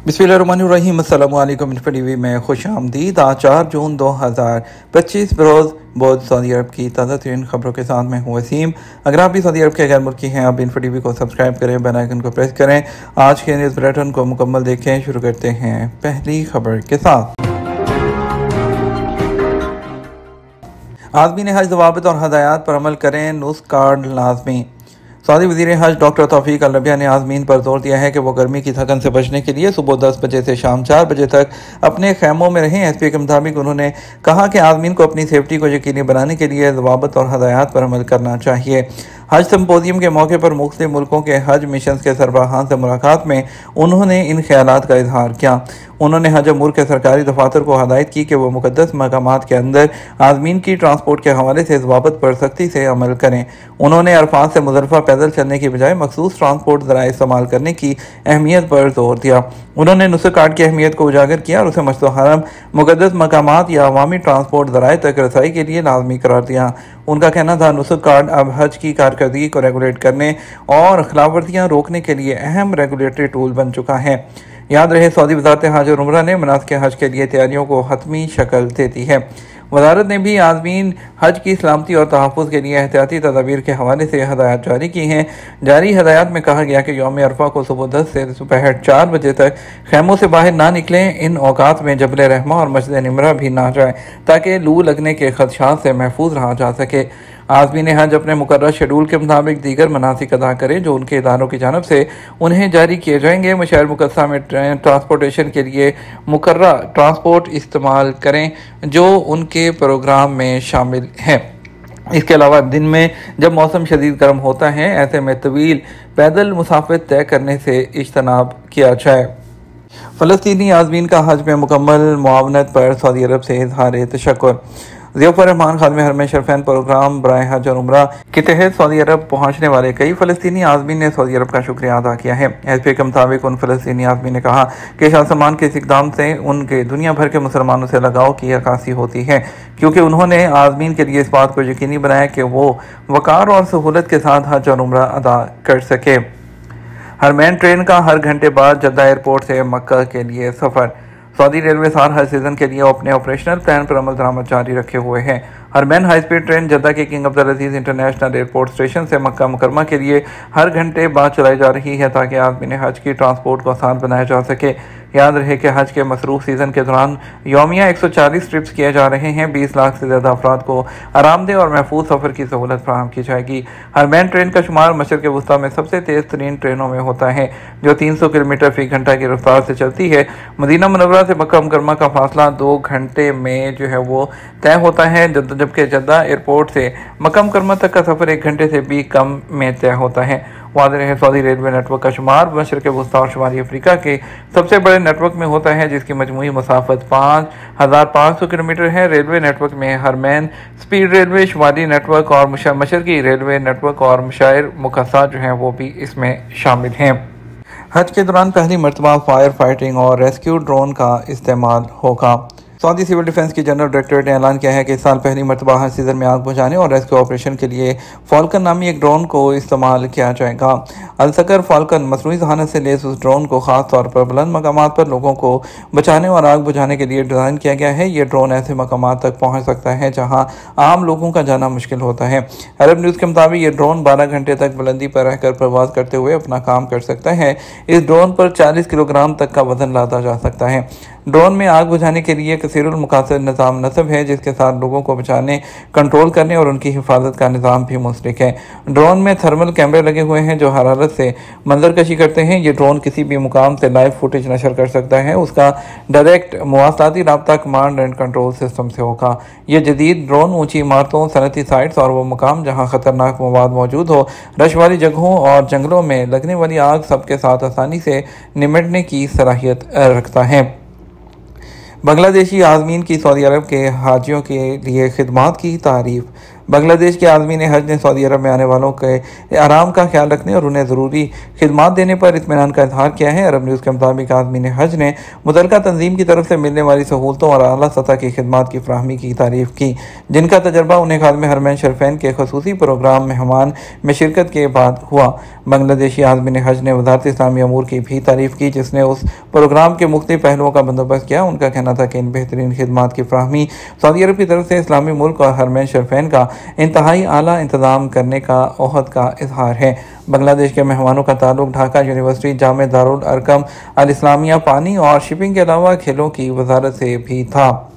बिस्मिल्लाहिर्रहमानिर्रहीम। अस्सलामुअलैकुम। टीवी में खुश आमदीद। आज 4 जून 2025 बरोज़ बहुत सऊदी अरब की ताज़ा तरीन खबरों के साथ मैं हूँ वसीम। अगर आप भी सऊदी अरब के गैर मुल्की हैं, आप इन्फो टीवी को सब्सक्राइब करें, बेल आइकन को प्रेस करें। आज के न्यूज़ बुलेटिन को मुकम्मल देखें। शुरू करते हैं पहली खबर के साथ। आदमी ने हज दवाबित और हदायत पर अमल करें, नुस्ख कार्ड लाजमी। सऊदी वज़ीर हज डॉक्टर तौफीक अल रबिया ने आज़मीन पर जोर दिया है कि वो गर्मी की थकन से बचने के लिए सुबह 10 बजे से शाम 4 बजे तक अपने खैमों में रहें। एसपी के मुताबिक उन्होंने कहा कि आज़मीन को अपनी सेफ्टी को यकीनी बनाने के लिए ज़वाबित और हदायत पर अमल करना चाहिए। हज सिम्पोजियम के मौके पर मुख्तलिफ मुल्कों के हज मिशन के सरबराहान से मुलाकात में उन्होंने इन ख्यालात का इजहार किया। उन्होंने हज अमूर के सरकारी दफातर को हदायत की कि वह मुकद्दस मकामात के अंदर आज़मीन की ट्रांसपोर्ट के हवाले से ज़वाबित पर सख्ती से अमल करें। उन्होंने अरफात से मुज़दलिफ़ा पैदल चलने की बजाय मखसूस ट्रांसपोर्ट ज़राए इस्तेमाल करने की अहमियत पर जोर दिया। उन्होंने नुस्ख कार्ड की अहमियत को उजागर किया और उसे मस्जिद हरम, मुकद्दस मकामात या अवामी ट्रांसपोर्ट ज़राए तक रसाई के लिए लाजमी करार दिया। उनका कहना था नुस्ख कार्ड अब हज की कारकर्दगी को रेगुलेट करने और खिलाफवर्जियाँ रोकने के लिए अहम रेगुलेटरी टूल बन चुका है। याद रहे, सऊदी वज़ारत हज और उम्रा ने मनासिक हज के लिए तैयारियों को हतमी शक्ल देती है। वज़ारत ने भी आज़मीन हज की सलामती और तहफ़्फ़ुज़ के लिए एहतियाती तदाबीर के हवाले से हदायत जारी की हैं। जारी हदायत में कहा गया कि यौम अरफा को सुबह 10 से दोपहर 4 बजे तक खैमों से बाहर ना निकलें। इन औकात में जबल रहमा और मस्जिद निमरा भी ना जाए ताकि लू लगने के खदशात से महफूज रहा जा सके। आज़मीन हज अपने मुकर्रर शेड्यूल के मुताबिक दीगर मनासिक अदा करें जो उनके इदारों की जानब से उन्हें जारी किए जाएंगे। मशाइर मुकद्दसा में ट्रांसपोर्टेशन के लिए मुकर्रर ट्रांसपोर्ट इस्तेमाल करें जो उनके प्रोग्राम में शामिल है। इसके अलावा दिन में जब मौसम शदीद गर्म होता है, ऐसे में तवील पैदल मुसाफिर तय करने से इज्तनाब किया जाए। फ़लस्तीनी आज़मीन का हज में मुकम्मल मुआवनत पर सऊदी अरब से इज़हार तशक्कुर। ज़ियाफ़ुर रहमान खादिम हरम शरफ़ैन प्रोग्राम बराए हज और उम्रा के तहत सऊदी अरब पहुँचने वाले कई फ़लस्तीनी आज़मीन ने सऊदी अरब का शुक्रिया अदा किया है। एसपी के मुताबिक उन फ़लस्तीनी आज़मीन ने कहा कि शाह सलमान के इस इक़दाम से उनके दुनिया भर के मुसलमानों से लगाव की अक्कासी होती है, क्योंकि उन्होंने आज़मीन के लिए इस बात को यकीनी बनाया कि वो वक़ार और सहूलत के साथ हज और उम्रा अदा कर सके। हरमैन ट्रेन का हर घंटे बाद जद्दा एयरपोर्ट से मक्का के लिए सफ़र। सऊदी रेलवे साल हज सीज़न के लिए अपने ऑपरेशनल प्लान पर अमल दरामद जारी रखे हुए हैं। हरमैन हाई स्पीड ट्रेन जद्दा के किंग अब्दुल अजीज़ इंटरनेशनल एयरपोर्ट स्टेशन से मक्का मुकरमा के लिए हर घंटे बाद चलाई जा रही है ताकि आज़मीन हज की ट्रांसपोर्ट को आसान बनाया जा सके। याद रहे कि हज के मसरूफ़ सीज़न के दौरान यौमिया 140 ट्रिप्स किए जा रहे हैं। 20 लाख से ज़्यादा अफराद को आरामदेह और महफूज सफ़र की सहूलत फराहम की जाएगी। हरमैन ट्रेन का शुमार मशरक़ वस्ता में सबसे तेज़ तरीन ट्रेनों में होता है जो 300 किलोमीटर फ़ी घंटा की रफ्तार से चलती है। मदीना मुनव्वरा से मक्का मुकरमा का फासला 2 घंटे में जो है वो तय होता है, जबकि जद्दा एयरपोर्ट से मक्का मुकरमा तक का सफ़र 1 घंटे से भी कम में तय होता है। वाज़ेह है, सऊदी रेलवे नेटवर्क का शुमार मशरक़ वस्ता और शुमाली अफ्रीका के सबसे बड़े नेटवर्क में होता है, जिसकी मजमूई मुसाफत 5500 किलोमीटर है। रेलवे नेटवर्क में हरमैन स्पीड रेलवे, शुमाली नेटवर्क और मशरक़ी रेलवे नेटवर्क और मशाइर मुकद्दसा जो हैं वो भी इसमें शामिल हैं। हज के दौरान पहली मरतबा फायर फाइटिंग और रेस्क्यू ड्रोन का इस्तेमाल होगा। सऊदी सिविल डिफेंस की जनरल डायरेक्टरेट ने ऐलान किया है कि इस साल पहली मरतबा हज सीज़न में आग बुझाने और रेस्क्यू ऑपरेशन के लिए फाल्कन नामी एक ड्रोन को इस्तेमाल किया जाएगा। अलसकर फाल्कन मसनूई जहानत से लेस उस ड्रोन को खास तौर पर बुलंद मकामात पर लोगों को बचाने और आग बुझाने के लिए डिज़ाइन किया गया है। ये ड्रोन ऐसे मकामात तक पहुँच सकता है जहाँ आम लोगों का जाना मुश्किल होता है। अरब न्यूज़ के मुताबिक ये ड्रोन 12 घंटे तक बुलंदी पर रहकर प्रवास करते हुए अपना काम कर सकता है। इस ड्रोन पर 40 किलोग्राम तक का वजन लादा जा सकता है। ड्रोन में आग बुझाने के लिए कसीरुल मुकासद निज़ाम नस्ब है, जिसके साथ लोगों को बचाने, कंट्रोल करने और उनकी हिफाजत का निज़ाम भी मुस्तकिल है। ड्रोन में थर्मल कैमरे लगे हुए हैं जो हरारत से मंजरकशी करते हैं। ये ड्रोन किसी भी मुकाम से लाइव फुटेज नशर कर सकता है। उसका डायरेक्ट मवासलाती राब्ता कमांड एंड कंट्रोल सिस्टम से होगा। ये जदीद ड्रोन ऊंची इमारतों, सनती साइट्स और वो मुकाम जहाँ ख़तरनाक मवाद मौजूद हो, रश वाली जगहों और जंगलों में लगने वाली आग सबके साथ आसानी से निमटने की सलाहियत रखता है। बांग्लादेशी आज़मीन की सऊदी अरब के हाजियों के लिए खिदमात की तारीफ। बांग्लादेश के आज़मीन हज ने सऊदी अरब में आने वालों के आराम का ख्याल रखने और उन्हें ज़रूरी खिदमात देने पर इत्मीनान का इजहार किया है। अरब न्यूज़ के मुताबिक आज़मीन हज ने मुतल्लिका तंजीम की तरफ से मिलने वाली सहूलतों और आला सतह की खिदमात की फराहमी की तारीफ की, जिनका तजर्बा उन्हें खादिम हरमैन शरीफैन के खसूसी प्रोग्राम मेहमान में शिरकत के बाद हुआ। बांग्लादेशी आज़मीन हज ने वज़ारत इस्लामी अमूर की भी तारीफ की, जिसने उस प्रोग्राम के मुख्तलिफ पहलुओं का बंदोबस्त किया। उनका कहना था कि इन बेहतरीन खिदमात की फराहमी सऊदी अरब की तरफ से इस्लामी मुल्क और हरमैन शरीफैन का इंतहाई आला इंतजाम करने का ओहद का इजहार है। बांग्लादेश के मेहमानों का ताल्लुक ढाका यूनिवर्सिटी, जामे दारुल अरकम अल इस्लामिया, पानी और शिपिंग के अलावा खेलों की वजारत से भी था।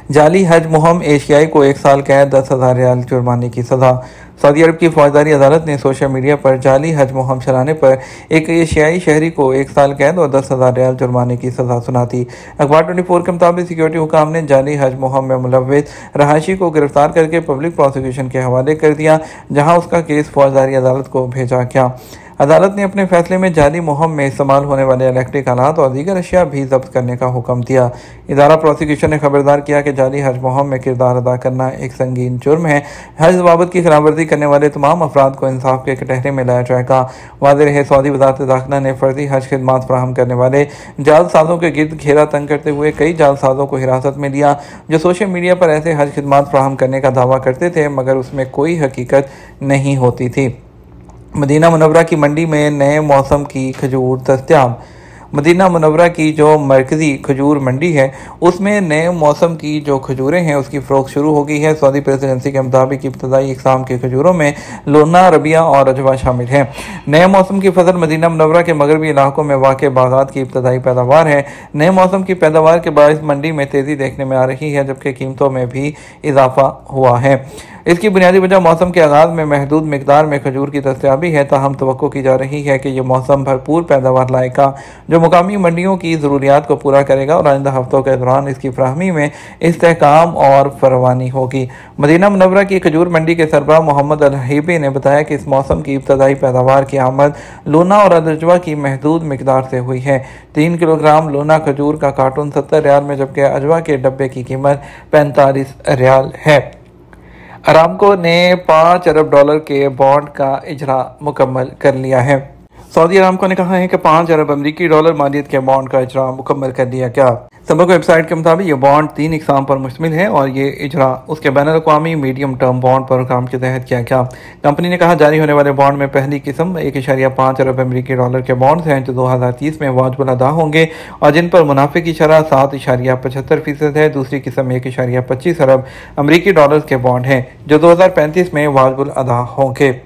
जाली हज मुहिम, एशियाई को 1 साल कैद, 10,000 रियाल जुर्माने की सजा। सऊदी अरब की फौजदारी अदालत ने सोशल मीडिया पर जाली हज मुहिम चलाने पर एक एशियाई शहरी को 1 साल कैद और 10,000 रियाल जुर्माने की सजा सुना दी। अखबार 24 के मुताबिक सिक्योरिटी हुकाम ने जाली हज मुहिम में मुलव्विस रहायशी को गिरफ्तार करके पब्लिक प्रोसिक्यूशन के हवाले कर दिया, जहां उसका केस फौजदारी अदालत को भेजा गया। अदालत ने अपने फैसले में जाली मुहिम में इस्तेमाल होने वाले इलेक्ट्रिक आलात और दीगर अशिया भी जब्त करने का हुक्म दिया। इदारा प्रोसिक्यूशन ने खबरदार किया कि जाली हज मुहिम में किरदार अदा करना एक संगीन जुर्म है। हज बाबत की खिलाफवर्जी करने वाले तमाम अफराद को इंसाफ के कटहरे में लाया जाएगा। वाज़ेह रहे, सऊदी वज़ारत दाखिला ने फर्जी हज खिदमात फराहम करने वाले जालसाजों के गिर्द घेरा तंग करते हुए कई जालसाजों को हिरासत में लिया, जो सोशल मीडिया पर ऐसे हज खिदमात फराहम करने का दावा करते थे मगर उसमें कोई हकीकत नहीं होती थी। मदीना मुनव्वरा की मंडी में नए मौसम की खजूर दस्तयाब। मदीना मुनव्वरा की जो मरकज़ी खजूर मंडी है, उसमें नए मौसम की जो खजूरें हैं उसकी फ़रोख्त शुरू हो गई है। सऊदी प्रेस एजेंसी के मुताबिक इब्तदाई इक़साम के खजूरों में लोना, रबिया और अजवा शामिल है। नए मौसम की फसल मदीना मुनव्वरा के मगरबी इलाकों में वाक़ बागात की इब्तदाई पैदावार है। नए मौसम की पैदावार के बायस मंडी में तेज़ी देखने में आ रही है, जबकि कीमतों में भी इजाफा हुआ है। इसकी बुनियादी वजह मौसम के आगाज़ में महदूद मिकदार में खजूर की दस्तयाबी है। ताहम तवक्को की जा रही है कि यह मौसम भरपूर पैदावार लाएगा, जो मुकामी मंडियों की ज़रूरियात को पूरा करेगा और आइंदा हफ्तों के दौरान इसकी फ्राहमी में इस्तेहकाम और फरवानी होगी। मदीना मुनव्वरा की खजूर मंडी के सरबराह मोहम्मद अल हबीबी ने बताया कि इस मौसम की इब्तदाई पैदावार की आमद लोना और अजवा की महदूद मिकदार से हुई है। 3 किलोग्राम लोना खजूर का कार्टून 70 रियाल में, जबकि अजवा के डब्बे की कीमत 45 रियाल है। अरामको ने $5 अरब के बॉन्ड का इजरा मुकम्मल कर लिया है। सऊदी अरामको ने कहा है कि $5 अरब अमरीकी मालियत के बॉन्ड का इजरा मुकम्मल कर लिया गया। सबक वेबसाइट के मुताबिक ये बॉन्ड 3 इक़साम पर मुश्तमिल है और ये इजरा उसके बैनुल-अक़वामी मीडियम टर्म बॉन्ड प्रोग्राम के तहत किया गया। कंपनी ने कहा जारी होने वाले बॉन्ड में पहली किस्म $1.5 अरब अमरीकी के बॉन्ड्स हैं, जो 2030 में वाजिबुल अदा होंगे और जिन पर मुनाफे की शरह 7.75% है। दूसरी किस्म $1.25 अरब अमरीकी के बॉन्ड हैं, जो 2035 में वाजिबुल अदा होंगे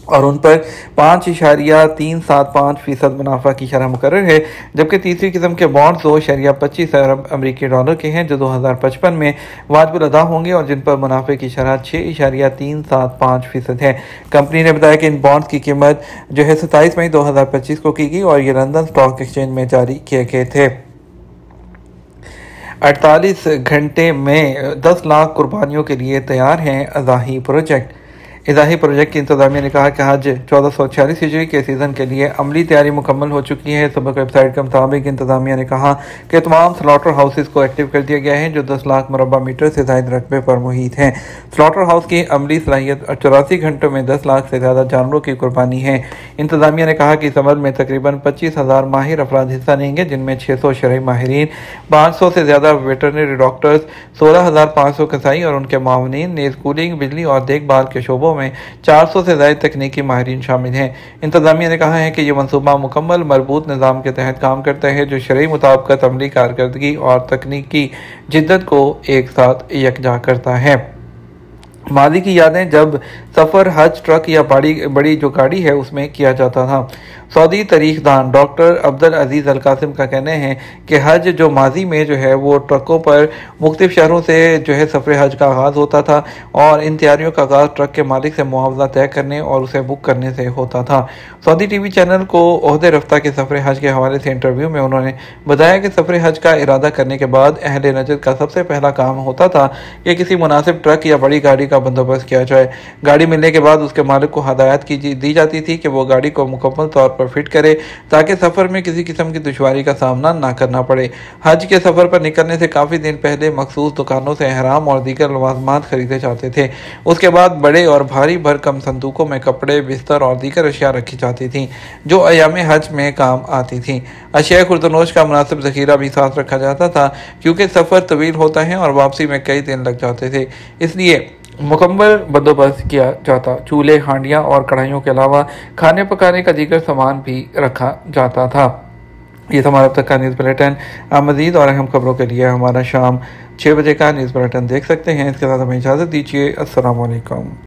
और उन पर 5.375% मुनाफा की शरह मुकर्रर है। जबकि तीसरी किस्म के बॉन्ड 2.25 अरब अमरीकी के हैं, जो 2055 में वाजिबुल अदा होंगे और जिन पर मुनाफे की शरह 6.375% है। कंपनी ने बताया कि इन बॉन्ड्स की कीमत जो है 27 मई 2025 को की गई और ये लंदन स्टॉक एक्सचेंज में जारी किए गए थे। 48 घंटे में 10 लाख कुर्बानियों के लिए तैयार हैं अज़ाही प्रोजेक्ट। इज़ाही प्रोजेक्ट की इंतजामिया ने कहा कि हज 1446 हिजरी के सीज़न के लिए अमली तैयारी मुकम्मल हो चुकी है। सबक वेबसाइट के मुताबिक इंतजामिया ने कहा कि तमाम स्लॉटर हाउसेज को एक्टिव कर दिया गया है, जो 10 लाख मुरबा मीटर से ज़ायद रकबे पर मुहित हैं। स्लॉटर हाउस की अमली सलाहियत 84 घंटों में 10 लाख से ज़्यादा जानवरों की कुर्बानी है। इंतजामिया ने कहा कि इस अमल में तकरीबन 25,000 माहिर अफराद हिस्सा लेंगे, जिनमें 600 शरई माहिरीन, 500 से ज़्यादा वेटरनरी डॉक्टर्स, 16,500 कसाई और उनके मावनीन, नेज़ कूलिंग, बिजली और देखभाल के शोबों में 400 से ज़्यादा तकनीकी माहिरीन शामिल हैं। इंतजामिया ने कहा है कि यह मनसूबा मुकम्मल मरबूत निज़ाम के तहत काम करता है, जो शरई मुताबिकत, अमली कारकर्दगी और तकनीकी जिद्दत को एक साथ यकजा करता है। मादी की यादें जब सफ़र हज ट्रक या बड़ी जो गाड़ी है उसमें किया जाता था। सऊदी तारीखदान डॉक्टर अब्दुल अजीज़ अल कासिम का कहना है कि हज जो माजी में जो है वो ट्रकों पर मुख्तलिफ शहरों से जो है सफ़र हज का आगाज़ होता था और इन तैयारियों का आगाज़ ट्रक के मालिक से मुआवजा तय करने और उसे बुक करने से होता था। सऊदी टीवी चैनल को ओहदे रफ्ता के सफ़र हज के हवाले से इंटरव्यू में उन्होंने बताया कि सफ़र हज का इरादा करने के बाद अहले नजद का सबसे पहला काम होता था कि किसी मुनासिब ट्रक या बड़ी गाड़ी का बंदोबस्त किया जाए। गाड़ी मिलने के बाद उसके मालिक को हदायत दी जाती थी कि वो गाड़ी को मुकम्मल तौर पर फिट करे ताकि सफ़र में किसी किस्म की दुश्वारी का सामना ना करना पड़े। हज के सफ़र पर निकलने से काफ़ी दिन पहले मखसूस दुकानों से एहराम और दीगर लवाजमात खरीदे जाते थे। उसके बाद बड़े और भारी भरकम संदूकों में कपड़े, बिस्तर और दीगर अशिया रखी जाती थीं जो अयाम हज में काम आती थीं। अशिया खुर्दनोश का मुनासिब ज़ख़ीरा भी साथ रखा जाता था क्योंकि सफ़र तवील होता है और वापसी में कई दिन लग जाते थे, इसलिए मुकम्मल बंदोबस्त किया जाता। चूल्हे, हांडियाँ और कढ़ाइयों के अलावा खाने पकाने का दीगर सामान भी रखा जाता था। ये था हमारा अब तक का न्यूज़ बुलेटिन। मज़ीद और अहम खबरों के लिए हमारा शाम 6 बजे का न्यूज़ बुलेटिन देख सकते हैं। इसके साथ हमें इजाज़त दीजिए। अस्सलाम वालेकुम।